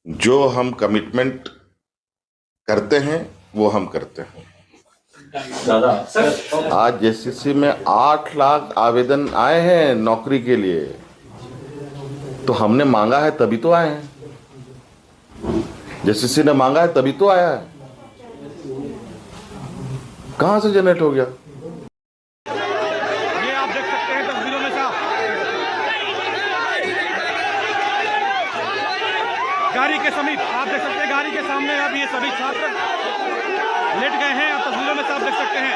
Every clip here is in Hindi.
जो हम कमिटमेंट करते हैं वो हम करते हैं। आज जेसीसी में 8 लाख आवेदन आए हैं नौकरी के लिए, तो हमने मांगा है तभी तो आए हैं। जेसीसी ने मांगा है तभी तो आया है। कहां से जनरेट हो गया? ये आप देख सकते हैं तस्वीरों में साफ गाड़ी के समीप आप देख सकते हैं, गाड़ी के सामने अब ये सभी छात्र लेट गए हैं। आप तस्वीरों में साफ देख सकते हैं।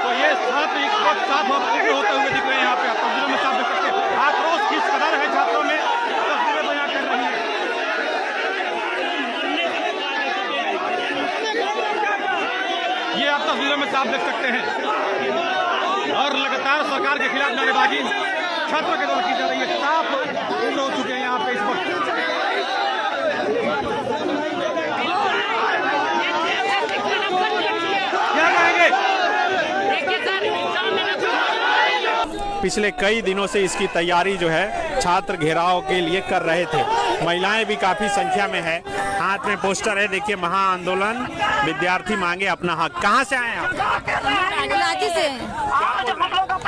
तो ये छात्र इस वक्त साफ होते हुए दिख रहे हैं। यहाँ पे आप तस्वीरों में साफ देख सकते हैं। आक्रोश किस कदर है छात्रों में, तस्वीरें बयां कर रही हैं। ये आप तस्वीरों में साफ देख सकते हैं। और लगातार सरकार के खिलाफ नारेबाजी छात्रों के द्वारा की जा रही है। साफ हो चुके हैं यहाँ पे इस वक्त। क्या कहेंगे? पिछले कई दिनों से इसकी तैयारी जो है छात्र घेराव के लिए कर रहे थे। महिलाएं भी काफी संख्या में है। हाथ में पोस्टर है, देखिए, महाआंदोलन विद्यार्थी मांगे अपना हक। कहाँ से आए हैं आप? इलाके से।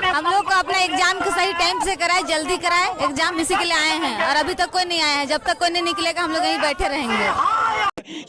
हम लोग को अपना एग्जाम को सही टाइम से कराए, जल्दी कराए एग्जाम, इसी के लिए आए हैं। और अभी तक कोई नहीं आया है। जब तक कोई नहीं निकलेगा हम लोग यहीं बैठे रहेंगे।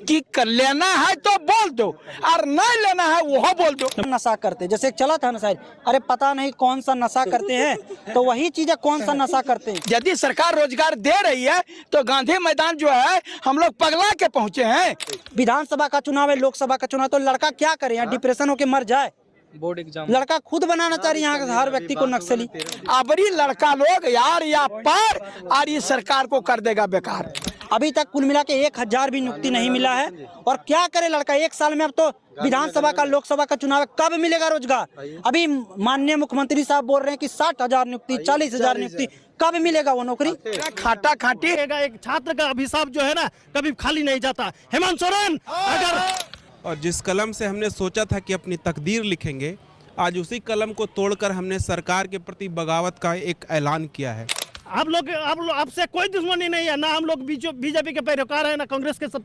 कि लेना है तो बोल दो और नहीं लेना है वो बोल दो। नशा करते, जैसे चला था ना शायद, अरे पता नहीं कौन सा नशा करते हैं, तो वही चीजें कौन सा नशा करते हैं। यदि सरकार रोजगार दे रही है तो गांधी मैदान जो है हम लोग पगला के पहुंचे हैं। विधानसभा का चुनाव है, लोकसभा का चुनाव, तो लड़का क्या करे यहाँ, डिप्रेशन होके मर जाए। बोर्ड एग्जाम लड़का खुद बनाना चाह रही है यहाँ हर व्यक्ति को नक्सली। अबरी लड़का लोग यार या पार और ये सरकार को कर देगा बेकार। अभी तक कुल मिला के 1000 भी नियुक्ति नहीं मिला है। और क्या करे लड़का एक साल में। अब तो विधानसभा का, लोकसभा का चुनाव है, कब मिलेगा रोजगार? अभी माननीय मुख्यमंत्री साहब बोल रहे हैं कि 60,000 नियुक्ति, 40,000 नियुक्ति, कब मिलेगा वो नौकरी? खाटा खाटी एक छात्र का अभिशाप जो है ना कभी खाली नहीं जाता। हेमंत सोरेन और जिस कलम से हमने सोचा था कि अपनी तकदीर लिखेंगे, आज उसी कलम को तोड़कर हमने सरकार के प्रति बगावत का एक ऐलान किया है। आप लोग आपसे कोई दुश्मनी नहीं है ना। हम लोग बीजेपी के पैरोकार है ना कांग्रेस के सब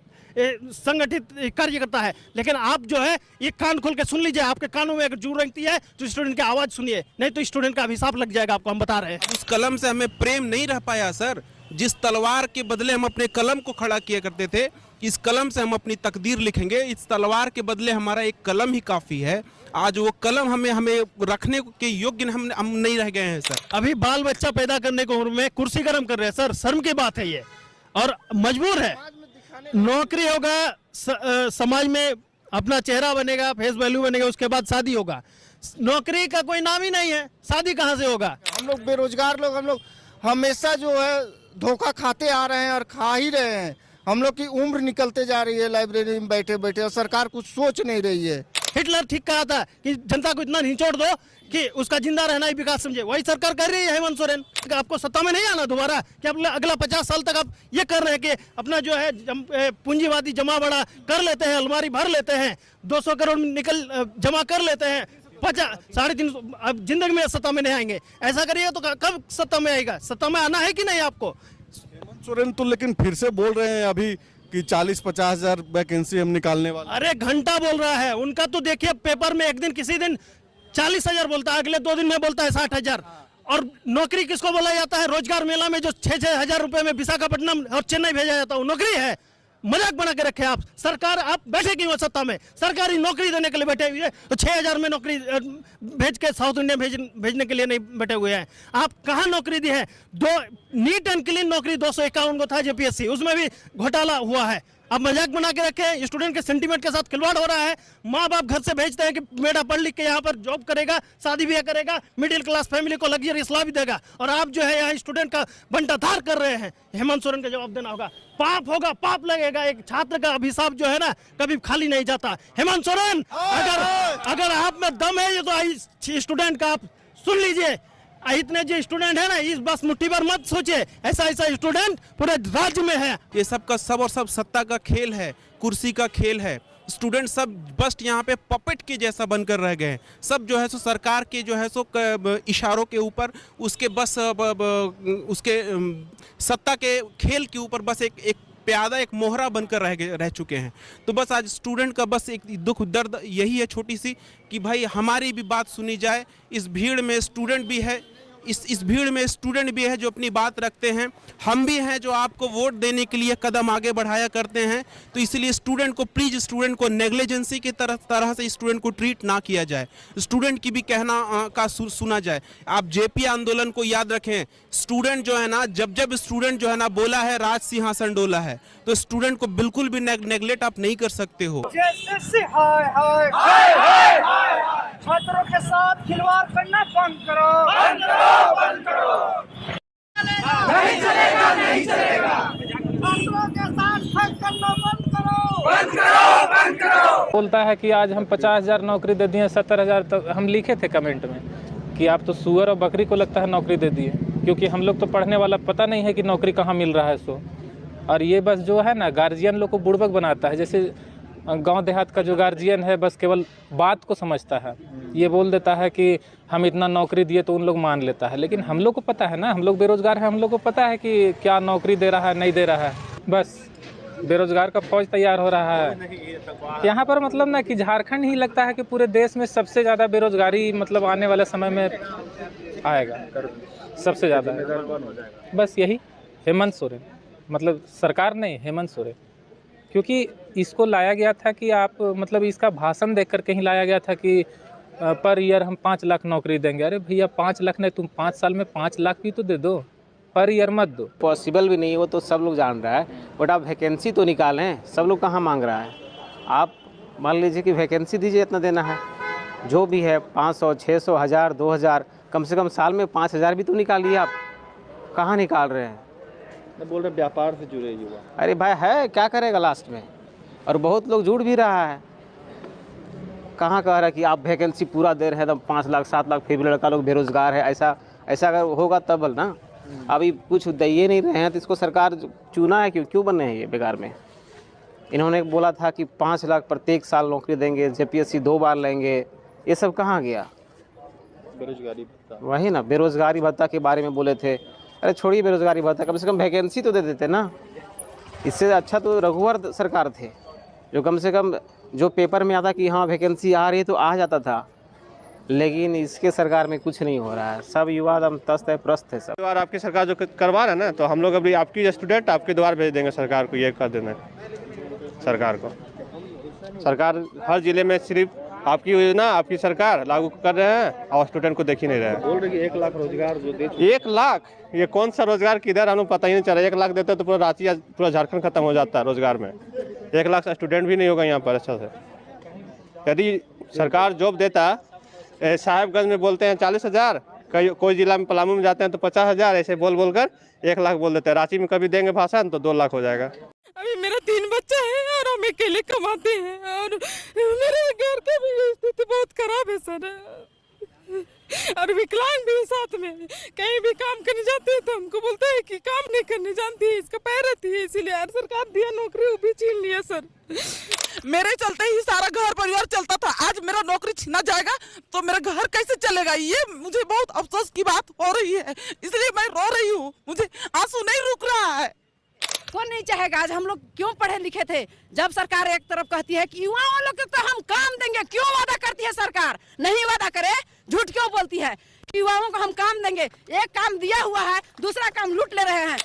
संगठित कार्यकर्ता है। लेकिन आप जो है ये कान खोल के सुन लीजिए। आपके कानों में अगर जूर रखती है तो स्टूडेंट की आवाज सुनिए, नहीं तो स्टूडेंट का अभिशाप लग जाएगा। आपको हम बता रहे हैं। उस कलम से हमें प्रेम नहीं रह पाया सर। जिस तलवार के बदले हम अपने कलम को खड़ा किया करते थे, इस कलम से हम अपनी तकदीर लिखेंगे। इस तलवार के बदले हमारा एक कलम ही काफी है। आज वो कलम हमें रखने के योग्य हम नहीं रह गए हैं सर। अभी बाल बच्चा पैदा करने को उम्र में कुर्सी गर्म कर रहे हैं सर। शर्म की बात है ये, और मजबूर है। नौकरी होगा, समाज में अपना चेहरा बनेगा, फेस वैल्यू बनेगा, उसके बाद शादी होगा। नौकरी का कोई नाम ही नहीं है, शादी कहाँ से होगा? हम लोग बेरोजगार लोग, हम लोग हमेशा जो है धोखा खाते आ रहे हैं और खा ही रहे हैं। हम लोग की उम्र निकलते जा रही है लाइब्रेरी में बैठे बैठे, और सरकार कुछ सोच नहीं रही है। हिटलर ठीक कहा था कि जनता को इतना निचोड़ दो कि उसका जिंदा रहना ही विकास समझे। वही सरकार कर रही है हेमंत सोरेन। आपको सत्ता में नहीं आना दोबारा कि अगला 50 साल तक आप ये कर रहे हैं कि अपना जो है पूंजीवादी जमा बड़ा कर लेते हैं, अलमारी भर लेते हैं, 200 करोड़ जमा कर लेते हैं, 350 अब जिंदगी में सत्ता में नहीं आएंगे। ऐसा करिए तो कब सत्ता में आएगा? सत्ता में आना है कि नहीं आपको? सोरेन तो लेकिन फिर से बोल रहे हैं अभी कि 40-50 हजार वैकेंसी हम निकालने वाले। अरे घंटा बोल रहा है उनका। तो देखिए पेपर में एक दिन किसी दिन 40,000 बोलता है, अगले 2 दिन में बोलता है 60,000। और नौकरी किसको बोला जाता है? रोजगार मेला में जो 6-6 हजार रुपए में विशाखापट्टनम और चेन्नई भेजा जाता है, वो नौकरी है? मजाक बना के रखे आप। सरकार आप बैठे क्यों सत्ता में? सरकारी नौकरी देने के लिए बैठे हुए, तो 6,000 में नौकरी भेज के साउथ इंडिया भेजने के लिए नहीं बैठे हुए हैं। आप कहाँ नौकरी दी है? नीट एंड क्लीन नौकरी 251 को था जेपीएससी, उसमें भी घोटाला हुआ है। अब मजाक बना के रखे। स्टूडेंट के सेंटीमेंट के साथ खिलवाड़ हो रहा है। माँ बाप घर से भेजते हैं कि बेटा पढ़ लिख के यहाँ पर जॉब करेगा, शादी ब्याह करेगा, मिडिल क्लास फैमिली को लग्जरियस लाइफ देगा, और आप जो है यहाँ स्टूडेंट का बंटाधार कर रहे हैं। हेमंत सोरेन का जवाब देना होगा। पाप होगा, पाप लगेगा। एक छात्र का अभिशाप जो है ना कभी खाली नहीं जाता। हेमंत सोरेन, अगर आप में दम है ये तो स्टूडेंट का आप सुन लीजिए। इतने जो स्टूडेंट है ना, इस बस मुट्ठी भर मत सोचिए। ऐसा स्टूडेंट पूरे राज्य में है। ये सब का सब और सब सत्ता का खेल है, कुर्सी का खेल है। स्टूडेंट सब बस यहाँ पे पपेट के जैसा बनकर रह गए हैं। सब जो है सो सरकार के जो है सो इशारों के ऊपर, उसके बस उसके सत्ता के खेल के ऊपर बस एक प्यादा, एक मोहरा बनकर रह चुके हैं। तो बस आज स्टूडेंट का बस एक दुख दर्द यही है छोटी सी, कि भाई हमारी भी बात सुनी जाए। इस भीड़ में स्टूडेंट भी है, इस भीड़ में स्टूडेंट भी है जो अपनी बात रखते हैं। हम भी हैं जो आपको वोट देने के लिए कदम आगे बढ़ाया करते हैं। तो इसलिए स्टूडेंट को प्लीज, स्टूडेंट को नेग्लिजेंसी की तरह से स्टूडेंट को ट्रीट ना किया जाए। स्टूडेंट की भी कहना का सुना जाए। आप जेपी आंदोलन को याद रखें। स्टूडेंट जो है ना, जब स्टूडेंट जो है ना बोला है राज सिंहासन डोला है, तो स्टूडेंट को बिल्कुल भी नेग्लेक्ट आप नहीं कर सकते हो। छात्रों के साथ खिलवाड़ करना बंद करो, बंद करो, बंद करो। नहीं चलेगा, नहीं चलेगा। छात्रों के साथ ठग करना बंद करो, बंद करो, बंद करो। बोलता है कि आज हम 50,000 नौकरी दे दिए, 70,000 तक हम लिखे थे कमेंट में कि आप तो सुअर और बकरी को लगता है नौकरी दे दिए, क्योंकि हम लोग तो पढ़ने वाला पता नहीं है कि नौकरी कहाँ मिल रहा है। सो और ये बस जो है ना, गार्जियन लोग को बुड़बक बनाता है। जैसे गांव देहात का जो गार्जियन है बस केवल बात को समझता है, ये बोल देता है कि हम इतना नौकरी दिए तो उन लोग मान लेता है। लेकिन हम लोग को पता है ना, हम लोग बेरोजगार हैं, हम लोग को पता है कि क्या नौकरी दे रहा है, नहीं दे रहा है। बस बेरोजगार का फौज तैयार हो रहा है यहाँ पर। मतलब ना कि झारखंड ही लगता है कि पूरे देश में सबसे ज़्यादा बेरोजगारी मतलब आने वाले समय में आएगा, सबसे ज़्यादा। बस यही हेमंत सोरेन, मतलब सरकार नहीं, हेमंत सोरेन। क्योंकि इसको लाया गया था कि आप मतलब इसका भाषण देख कर कहीं लाया गया था कि पर ईयर हम 5 लाख नौकरी देंगे। अरे भैया 5 लाख नहीं, तुम 5 साल में 5 लाख भी तो दे दो, पर ईयर मत दो। पॉसिबल भी नहीं है, वो तो सब लोग जान रहा है। बट आप वैकेंसी तो निकालें, सब लोग कहाँ मांग रहा है। आप मान लीजिए कि वैकेंसी दीजिए, इतना देना है जो भी है, 500, 600, 1000, 2000, कम से कम साल में 5000 भी तो निकालिए। आप कहाँ निकाल रहे हैं? बोल रहे व्यापार से जुड़े युवा। अरे भाई है, क्या करेगा लास्ट में? और बहुत लोग जुड़ भी रहा है। कहाँ कह रहा है कि आप वैकेंसी पूरा दे रहे हैं, तब 5 लाख 7 लाख, फिर भी लड़का लोग बेरोजगार है। ऐसा अगर होगा तब ना। अभी कुछ दे ही नहीं रहे हैं, तो इसको सरकार चुना है क्यों बने हैं ये बेकार में? इन्होंने बोला था कि 5 लाख प्रत्येक साल नौकरी देंगे, जेपीएससी 2 बार लेंगे, ये सब कहाँ गया? बेरोजगारी भत्ता, वही ना, बेरोजगारी भत्ता के बारे में बोले थे। अरे छोड़िए बेरोजगारी भत्ता, कम से कम वैकेंसी तो दे देते ना। इससे अच्छा तो रघुवर सरकार थे, जो कम से कम जो पेपर में आता कि हाँ वैकेंसी आ रही है तो आ जाता था। लेकिन इसके सरकार में कुछ नहीं हो रहा है। सब युवा एकदम तस्त है, प्रस्त है सब। द्वार आपकी सरकार जो करवा रहा है ना, तो हम लोग अभी आपकी स्टूडेंट आपके द्वार भेज देंगे सरकार को। ये कर देना सरकार को। सरकार हर जिले में सिर्फ आपकी योजना, आपकी सरकार लागू कर रहे हैं और स्टूडेंट को देख ही नहीं रहे हैं। बोल रहे कि 1 लाख रोजगार जो दे। 1 लाख? ये कौन सा रोजगार किधर, हम लोग पता ही नहीं चल रहा। 1 लाख देते तो पूरा रांची या पूरा झारखंड खत्म हो जाता है रोजगार में। 1 लाख से स्टूडेंट भी नहीं होगा यहाँ पर अच्छा से। यदि सरकार जॉब देता, साहेबगंज में बोलते हैं 40,000, कोई जिला में पलामू में जाते हैं तो 50,000, ऐसे बोल कर 1 लाख बोल देते हैं। रांची में कभी देंगे भाषण तो 2 लाख हो जाएगा। अभी मेरा 3 बच्चा है और हम अकेले कमाते हैं, और मेरे घर की भी स्थिति बहुत खराब है सर। और विकलांग भी साथ में, कहीं भी काम करने जाते हैं तो हमको बोलता है कि काम नहीं करने जानती है, इसका पैर रहती है। इसीलिए यार सरकार दिया नौकरी, वो भी छीन लिया सर। मेरे चलते ही सारा घर परिवार चलता था, आज मेरा नौकरी छीना जाएगा तो मेरा घर कैसे चलेगा? ये मुझे बहुत अफसोस की बात हो रही है, इसलिए मैं रो रही हूँ। मुझे आंसू नहीं रुक रहा है। कौन नहीं चाहेगा? आज हम लोग क्यों पढ़े लिखे थे, जब सरकार एक तरफ कहती है कि युवाओं लोग तो हम काम देंगे, क्यों वादा करती है सरकार? नहीं वादा करे, झूठ क्यों बोलती है कि युवाओं को हम काम देंगे? एक काम दिया हुआ है, दूसरा काम लूट ले रहे हैं।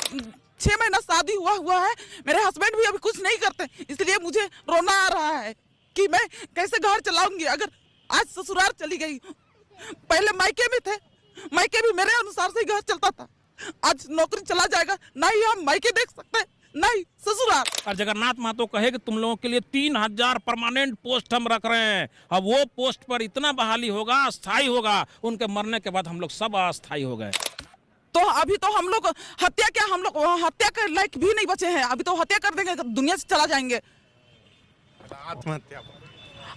6 महीना शादी हुआ है, मेरे हस्बैंड भी अभी कुछ नहीं करते, इसलिए मुझे रोना आ रहा है कि मैं कैसे घर चलाऊंगी। अगर आज ससुराल चली गई, पहले मायके में थे, मायके भी मेरे अनुसार से घर चलता था, आज नौकरी चला जाएगा, ना ही हम मायके देख सकते, नहीं ससुराल। और जगन्नाथ महतो कहे कि तुम लोगों के लिए 3000 परमानेंट पोस्ट हम रख रहे हैं। अब वो पोस्ट पर इतना बहाली होगा, अस्थायी होगा, उनके मरने के बाद हम लोग सब अस्थायी हो गए। तो अभी तो हम लोग हत्या क्या, हम लोग हत्या के लायक भी नहीं बचे हैं। अभी तो हत्या कर देंगे, दुनिया से चला जाएंगे। आत्महत्या।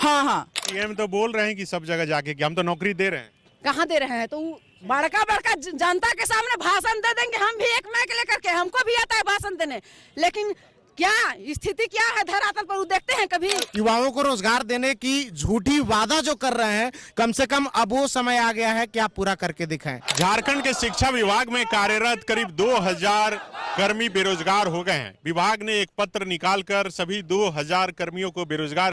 हाँ पीएम तो बोल रहे हैं कि सब जगह जाके कि हम तो नौकरी दे रहे हैं। कहाँ दे रहे हैं? तो बड़का जनता के सामने भाषण दे देंगे। हम भी एक माइक लेकर के, हमको भी आता है भाषण देने, लेकिन क्या स्थिति क्या है धरातल पर, वो देखते हैं कभी? युवाओं को रोजगार देने की झूठी वादा जो कर रहे हैं, कम से कम अब वो समय आ गया है कि आप पूरा करके दिखाएं। झारखंड के शिक्षा विभाग में कार्यरत करीब 2000 कर्मी बेरोजगार हो गए हैं। विभाग ने एक पत्र निकालकर सभी 2000 कर्मियों को बेरोजगार